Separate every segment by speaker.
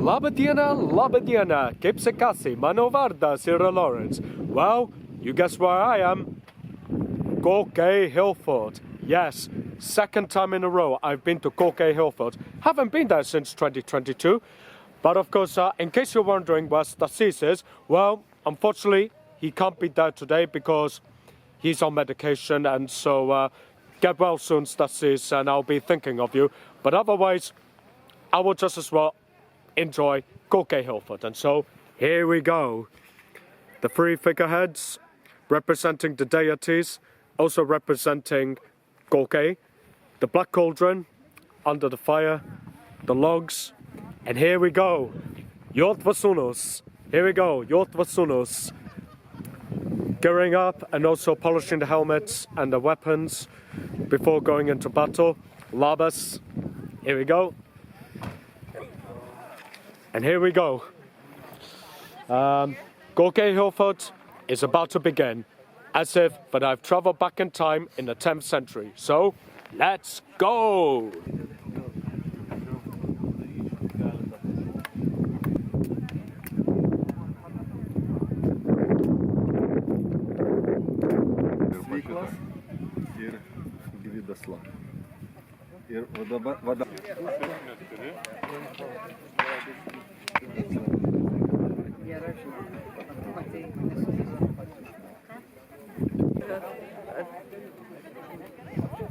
Speaker 1: Labadiana, Cape Secasi, Manovarda, Sierra Lawrence. Well, you guess where I am? Kaukai Hillfort. Yes, second time in a row I've been to Kaukai Hillfort. Haven't been there since 2022. But of course, in case you're wondering where Stasis is, well, unfortunately, he can't be there today because he's on medication. And so get well soon, Stasis, and I'll be thinking of you. But otherwise, I will just as well enjoy Kaukai Hillfort. And so here we go. The three figureheads representing the deities, also representing Kaukai, the black cauldron, under the fire, the logs, and here we go. Yotvingians. Here we go, Yotvingians. Gearing up and also polishing the helmets and the weapons before going into battle. Labas. Here we go. And here we go. Kaukai Hillfort is about to begin, as if that I've traveled back in time in the 10th century. So, let's go!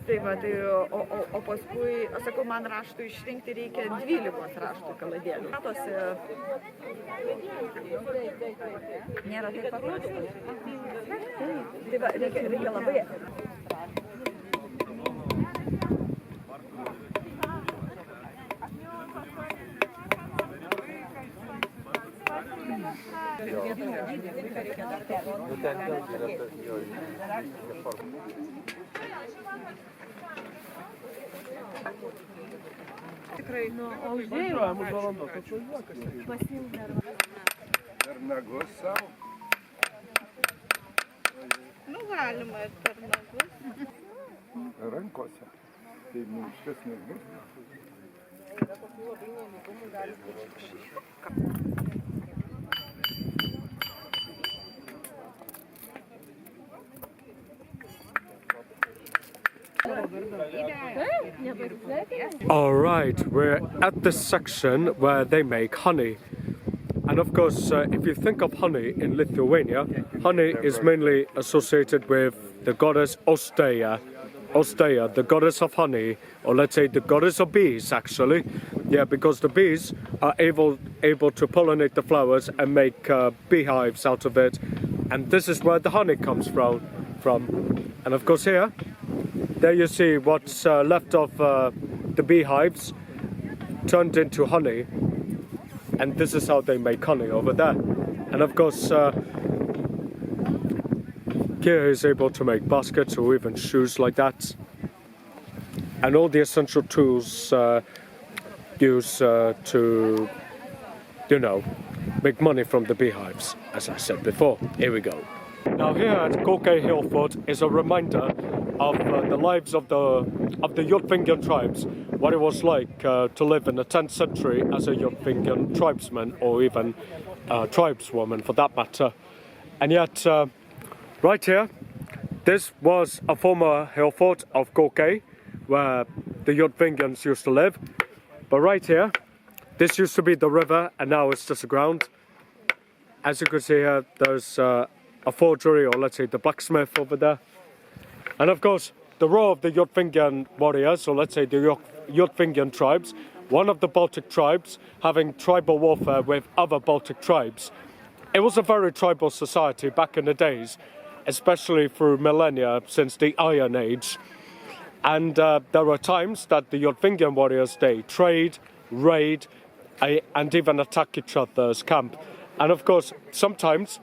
Speaker 2: Tai va, tai, o paskui, aš sakau, man raštų išrinkti reikia 12 raštų kaladėlių. Nėra taip paprasta. Tai va, reikia labai. Tikrai, o uždėjau.
Speaker 3: Per nagus savo?
Speaker 2: Galima ir per nagus.
Speaker 3: Rankose. Tai minkštas nebus.
Speaker 1: Alright, we're at the section where they make honey. And of course, if you think of honey in Lithuania, honey is mainly associated with the goddess Osteia. Osteia, the goddess of honey, or let's say the goddess of bees, actually. Yeah, because the bees are able to pollinate the flowers and make beehives out of it. And this is where the honey comes from. And of course here, there you see what's left of the beehives turned into honey. And this is how they make honey over there. And of course, here is able to make baskets or even shoes like that. And all the essential tools used to, you know, make money from the beehives, as I said before. Here we go. Now here at Kaukai Hillfort is a reminder of the lives of the Yotvingian tribes, what it was like to live in the 10th century as a Yotvingian tribesman or even tribeswoman for that matter. And yet, right here, this was a former hillfort of Kaukai where the Yotvingians used to live. But right here, this used to be the river and now it's just the ground. As you can see here, there's a forgery, or let's say the blacksmith over there. And of course, the role of the Yotvingian warriors, or let's say the Yotvingian tribes, one of the Baltic tribes, having tribal warfare with other Baltic tribes. It was a very tribal society back in the days, especially through millennia since the Iron Age. And there were times that the Yotvingian warriors, they trade, raid, and even attack each other's camp. And of course, sometimes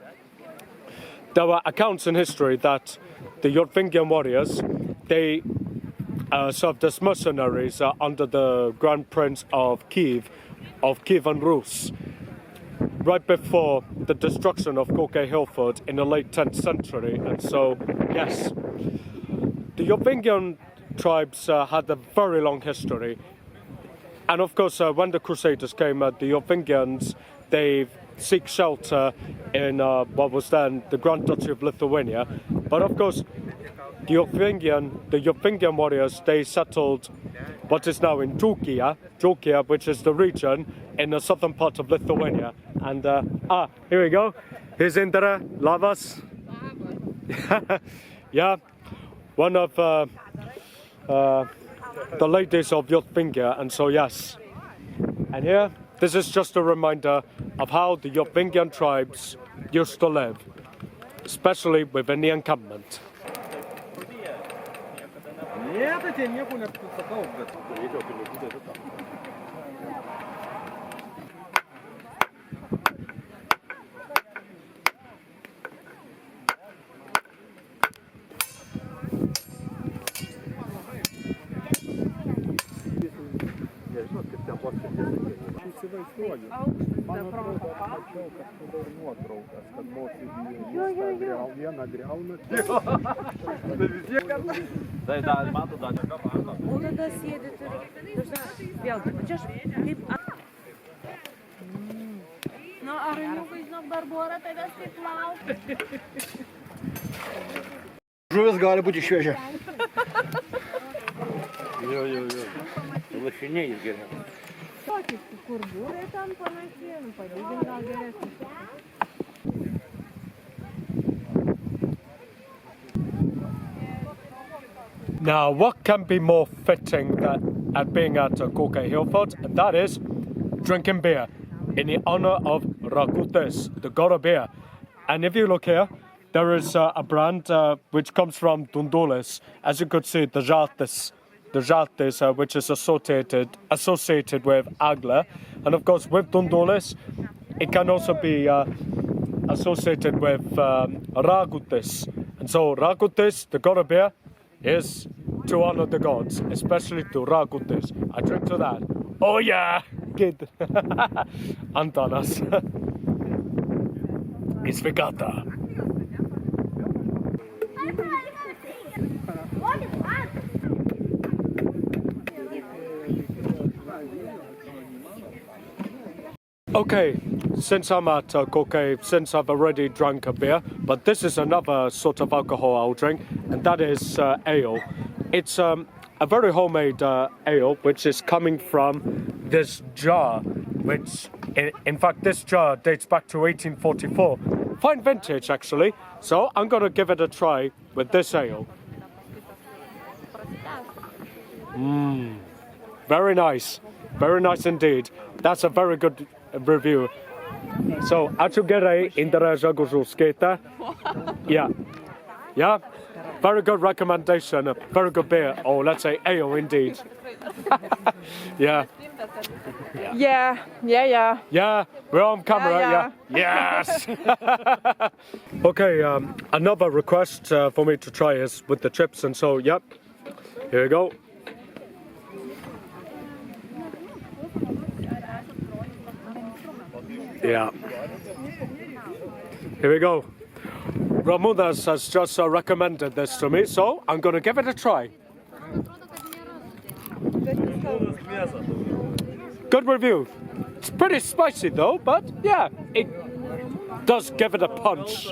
Speaker 1: there were accounts in history that the Yotvingian warriors, they served as mercenaries under the Grand Prince of Kiev and Rus, right before the destruction of Kaukai Hillfort in the late 10th century. And so, yes, the Yotvingian tribes had a very long history. And of course, when the Crusaders came, the Yotvingians, they seek shelter in what was then the Grand Duchy of Lithuania. But of course, the Yotvingian warriors, they settled what is now in Dzukija, which is the region in the southern part of Lithuania. And here we go. Here's Indra, Lavas. Yeah, one of the ladies of Yotvingia, and so yes. And here, this is just a reminder of how the Yotvingian tribes used to live, especially within the encampment.
Speaker 4: Žuvis gali būti šviežia.
Speaker 5: Jo. Lašiniai geriau.
Speaker 6: Kur būrė ten panašiai, padidint gal geresnis.
Speaker 1: Now, what can be more fitting than at being at Kaukai Hillfort, and that is drinking beer in the honor of Rakutis, the god of beer. And if you look here, there is a brand which comes from Dundulis. As you could see, the Jaltis, which is associated with Agla. And of course, with Dundulis, it can also be associated with Rakutis. And so Rakutis, the god of beer, is to honor the gods, especially to Rakutis. I drink to that. Oh yeah! Good. Antanas. Isvigata. Okay, since I'm at Kaukai, since I've already drank a beer, but this is another sort of alcohol I'll drink, and that is ale. It's a very homemade ale, which is coming from this jar, which, in fact, this jar dates back to 1844. Fine vintage, actually. So I'm going to give it a try with this ale. Very nice indeed. That's a very good review. So, ačiū gerai, Indra Žagužauskaitė. Yeah, very good recommendation, a very good beer, or let's say ale indeed. Yeah. Yeah, we're on camera, yeah. Yes! Okay, another request for me to try is with the chips, and so, yep, here we go. Yeah. Here we go. Ramudas has just recommended this to me, so I'm going to give it a try. Good review. It's pretty spicy though, but yeah, it does give it a punch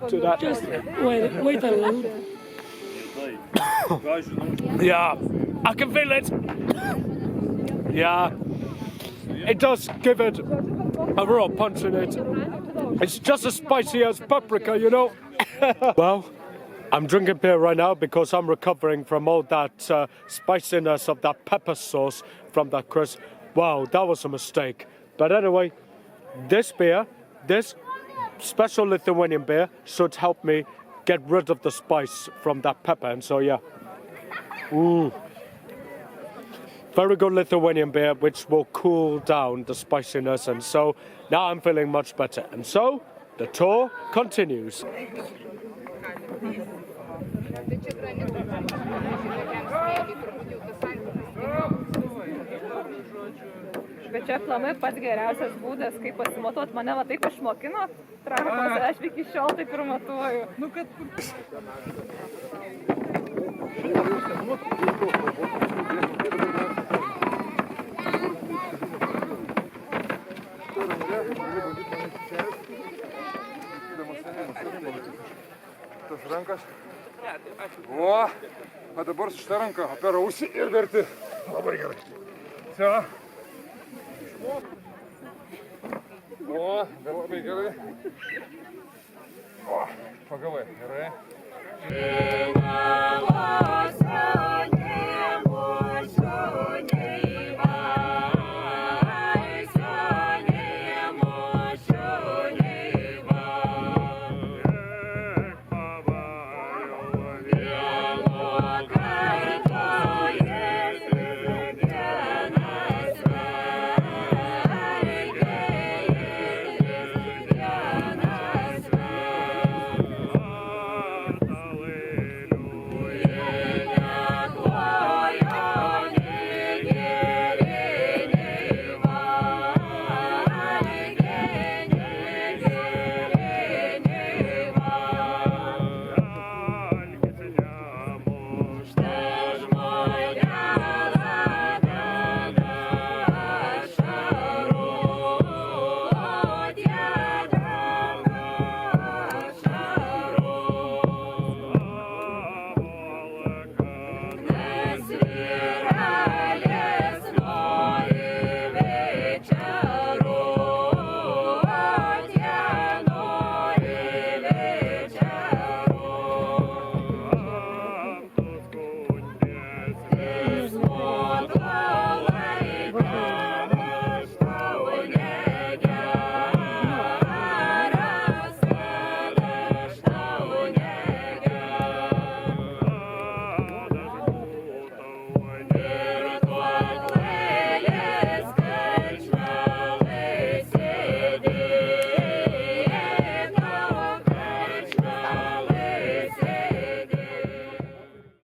Speaker 1: to that.
Speaker 7: Just wait a little.
Speaker 1: Yeah, I can feel it. Yeah, it does give it a real punch in it. It's just as spicy as paprika, you know. Well, I'm drinking beer right now because I'm recovering from all that spiciness of that pepper sauce from that crisp. Wow, that was a mistake. But anyway, this beer, this special Lithuanian beer, should help me get rid of the spice from that pepper. And so, yeah. Ooh. Very good Lithuanian beer, which will cool down the spiciness. And so, now I'm feeling much better. And so, the tour continues.
Speaker 6: Bet čia aplamai pats geriausias būdas, kaip pasimatuot. Mane va taip išmokino, trakos, aš iki šiol taip ir matuoju. Nu, kad...
Speaker 3: Tas rankas. O, o dabar su šitą ranką per ausį ir verti. Labai gerai. Čia. O, dar labai gerai. O, pagavai, gerai.